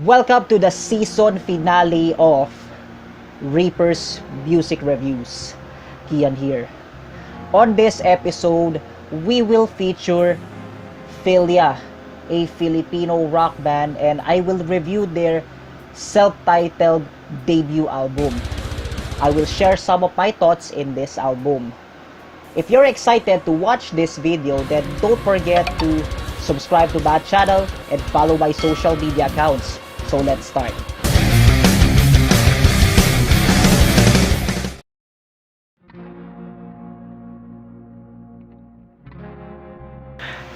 Welcome to the season finale of Reaper's Music Reviews. Kian here. On this episode, we will feature Philia, a Filipino rock band, and I will review their self-titled debut album. I will share some of my thoughts in this album. If you're excited to watch this video, then don't forget to subscribe to that channel and follow my social media accounts. So let's start.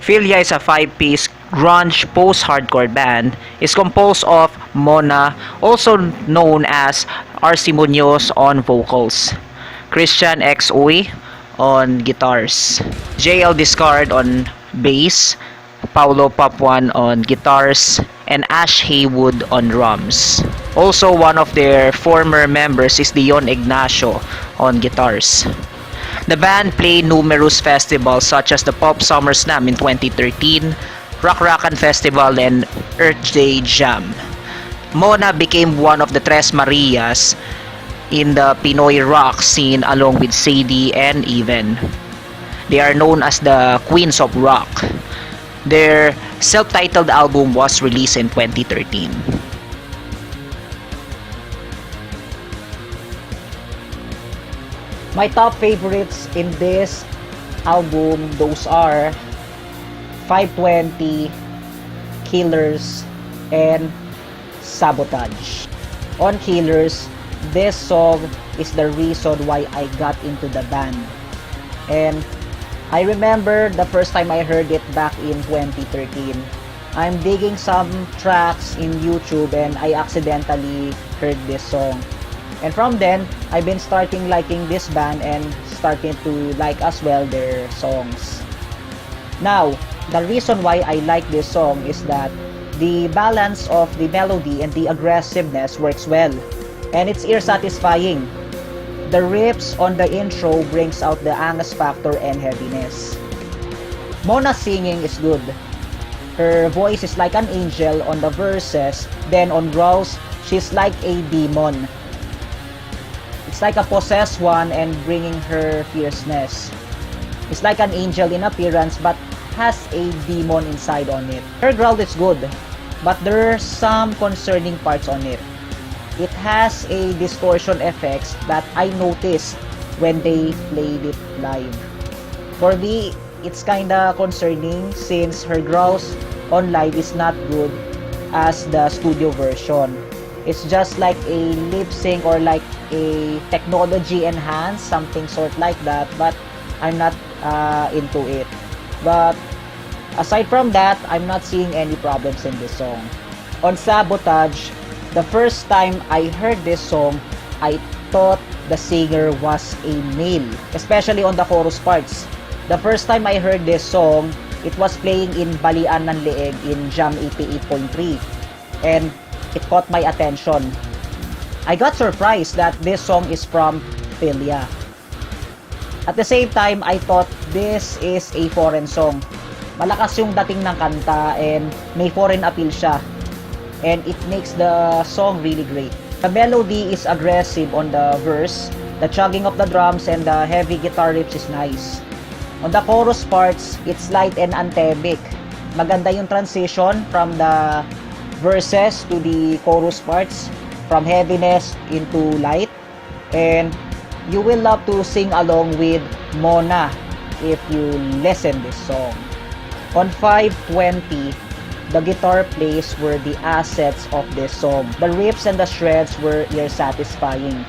Philia is a 5-piece grunge post-hardcore band. It's composed of Mona, also known as Arci Muñoz on vocals, Kristian X Uy on guitars, JL Discard on bass, Paulo Papuan on guitars, and Ash Heywood on drums. Also, one of their former members is Dion Ignacio on guitars. The band played numerous festivals such as the Pulp Summer Slam in 2013, Rakrakan Festival, and Earthday Jam. Mona became one of the Tres Marias in the Pinoy rock scene along with Saydie and Even. They are known as the Queens of Rock. Their self-titled album was released in 2013. My top favorites in this album, those are 520, Killers, and Sabotage. On Killers, this song is the reason why I got into the band. And I remember the first time I heard it back in 2013. I'm digging some tracks in YouTube and I accidentally heard this song. And from then, I've been starting liking this band and starting to like as well their songs. Now, the reason why I like this song is that the balance of the melody and the aggressiveness works well. And it's ear satisfying. The riffs on the intro brings out the angas factor and heaviness. Mona's singing is good. Her voice is like an angel on the verses, then on growls, she's like a demon. It's like a possessed one and bringing her fierceness. It's like an angel in appearance but has a demon inside on it. Her growl is good, but there are some concerning parts on it. It has a distortion effects that I noticed when they played it live. For me, it's kinda concerning since her growls on live is not good as the studio version. It's just like a lip sync or like a technology enhanced, something sort like that, but I'm not into it. But aside from that, I'm not seeing any problems in this song. On Sabotage, the first time I heard this song, I thought the singer was a male, especially on the chorus parts. The first time I heard this song, it was playing in Balian ng Leeg in Jam 88.3 and it caught my attention. I got surprised that this song is from Philia. At the same time, I thought this is a foreign song. Malakas yung dating ng kanta and may foreign appeal siya. And it makes the song really great. The melody is aggressive on the verse, the chugging of the drums and the heavy guitar riffs is nice. On the chorus parts, it's light and anthemic. Maganda yung transition from the verses to the chorus parts, from heaviness into light. And you will love to sing along with Mona if you listen this song. On 520, the guitar plays were the assets of this song. The riffs and the shreds were ear satisfying.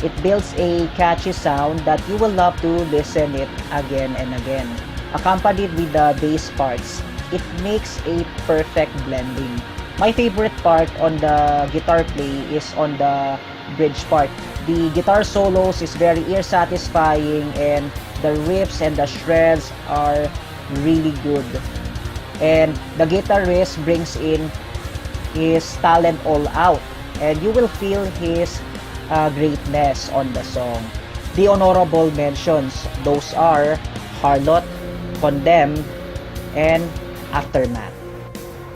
It builds a catchy sound that you will love to listen it again and again. Accompanied with the bass parts, it makes a perfect blending. My favorite part on the guitar play is on the bridge part. The guitar solos is very ear satisfying and the riffs and the shreds are really good. And the guitarist brings in his talent all out and you will feel his greatness on the song. The honorable mentions, those are Harlot, Condemned, and Aftermath.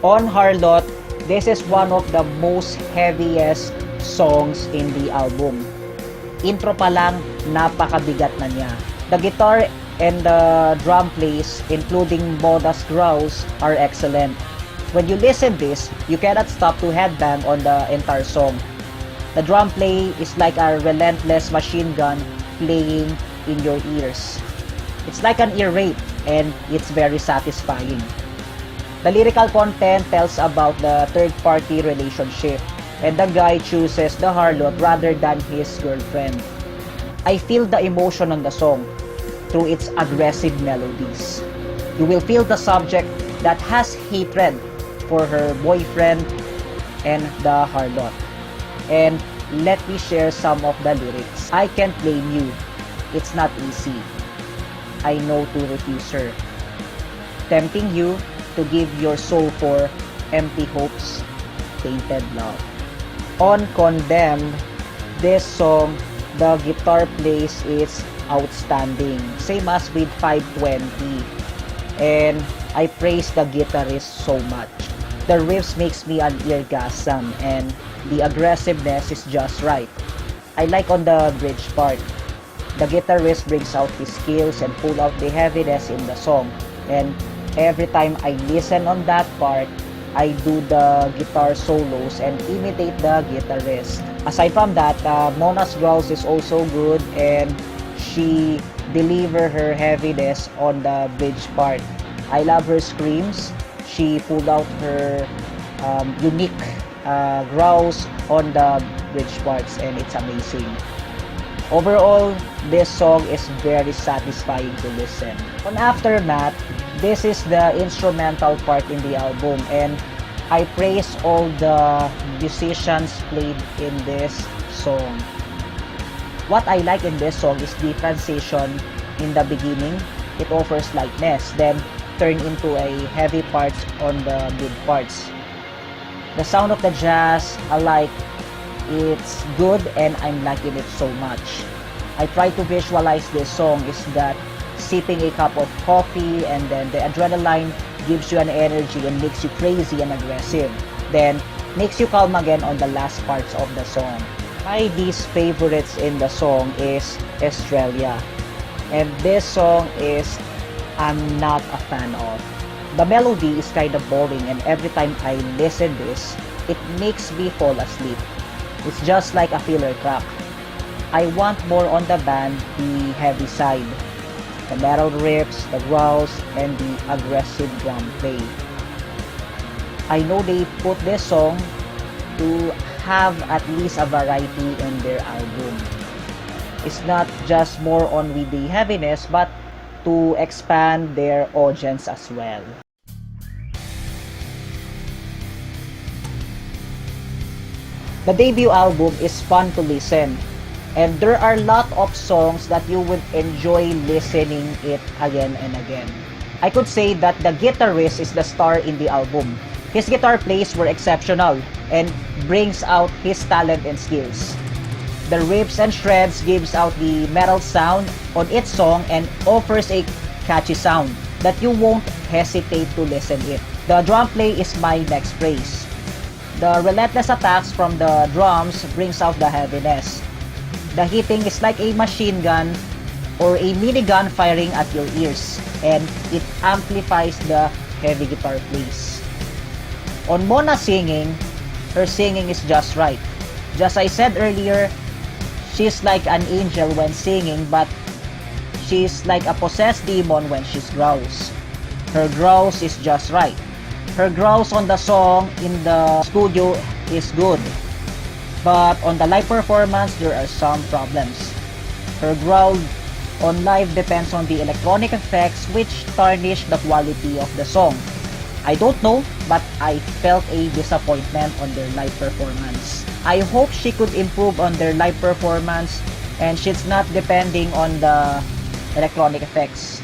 On Harlot, This is one of the most heaviest songs in the album. Intro pa lang, napakabigat na niya. The guitar and the drum plays, including Boda's growls, are excellent. When you listen this, you cannot stop to headbang on the entire song. The drum play is like a relentless machine gun playing in your ears. It's like an ear rape, and it's very satisfying. The lyrical content tells about the third-party relationship, and the guy chooses the harlot rather than his girlfriend. I feel the emotion on the song through its aggressive melodies. You will feel the subject that has hatred for her boyfriend and the harlot. And let me share some of the lyrics. I can't blame you. It's not easy. I know to refuse her. Tempting you to give your soul for empty hopes, tainted love. On Condemned, this song, the guitar plays is outstanding, same as with 520, and I praise the guitarist so much. The riffs makes me an eargasm, and the aggressiveness is just right. I like on the bridge part. The guitarist brings out his skills and pull out the heaviness in the song, and every time I listen on that part, I do the guitar solos and imitate the guitarist. Aside from that, Mona's growls is also good, and she deliver her heaviness on the bridge part. I love her screams. She pulled out her unique growls on the bridge parts, and it's amazing. Overall, this song is very satisfying to listen. On Aftermath, this is the instrumental part in the album, and I praise all the musicians played in this song. What I like in this song is the transition in the beginning. It offers lightness, then turn into a heavy parts on the mid parts. The sound of the jazz, I like. It's good, and I'm liking it so much. I try to visualize this song is that sipping a cup of coffee, and then the adrenaline gives you an energy and makes you crazy and aggressive. Then makes you calm again on the last parts of the song. My least favorites in the song is Australia, and this song is I'm not a fan of. The melody is kind of boring, and every time I listen this, it makes me fall asleep. It's just like a filler track. I want more on the band, the heavy side, the metal riffs, the growls, and the aggressive drum play. I know they put this song to have at least a variety in their album. It's not just more on with the heaviness, but to expand their audience as well. The debut album is fun to listen, and there are a lot of songs that you would enjoy listening it again and again. I could say that the guitarist is the star in the album. His guitar plays were exceptional and brings out his talent and skills. The riffs and shreds gives out the metal sound on its song and offers a catchy sound that you won't hesitate to listen it. The drum play is my next praise. The relentless attacks from the drums brings out the heaviness. The hitting is like a machine gun or a minigun firing at your ears, and it amplifies the heavy guitar plays. On Mona singing, her singing is just right. Just I said earlier, she's like an angel when singing, but she's like a possessed demon when she growls. Her growls is just right. Her growls on the song in the studio is good, but on the live performance there are some problems. Her growl on live depends on the electronic effects, which tarnish the quality of the song. I don't know, but I felt a disappointment on their live performance. I hope she could improve on their live performance, and she's not depending on the electronic effects.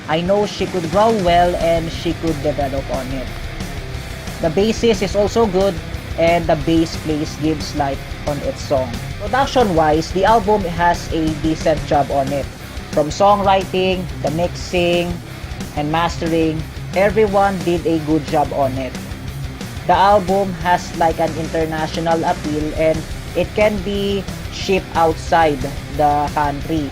I know she could growl well, and she could develop on it. The bassist is also good, and the bass plays gives life on its song. Production-wise, the album has a decent job on it. From songwriting, the mixing, and mastering, everyone did a good job on it. The album has like an international appeal and it can be shipped outside the country.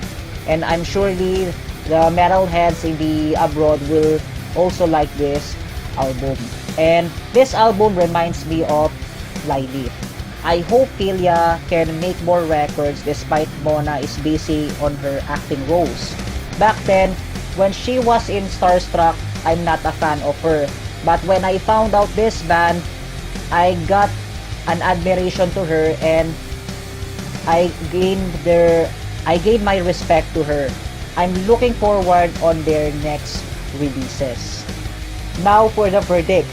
And I'm surely the metalheads in the abroad will also like this album. And this album reminds me of Lily. I hope Philia can make more records despite Mona is busy on her acting roles. Back then, when she was in Starstruck, I'm not a fan of her. But when I found out this band, I got an admiration to her and I gained my respect to her. I'm looking forward on their next releases. Now for the verdict.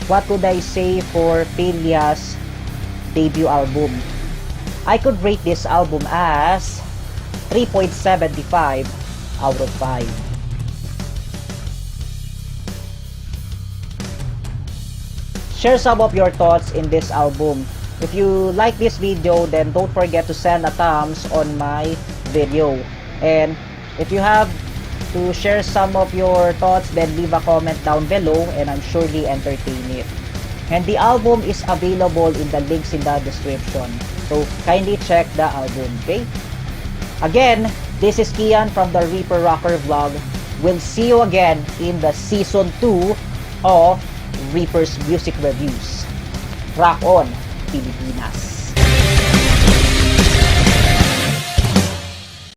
What could I say for Philia's debut album? I could rate this album as 3.75 out of 5. Share some of your thoughts in this album. If you like this video, then don't forget to send a thumbs on my video. And if you have to share some of your thoughts, then leave a comment down below and I'm surely entertain it. And the album is available in the links in the description. So kindly check the album, okay? Again, this is Kian from the ReaperRocker vlog. We'll see you again in the season 2 of Reaper's Music Reviews. Rock on, Pilipinas!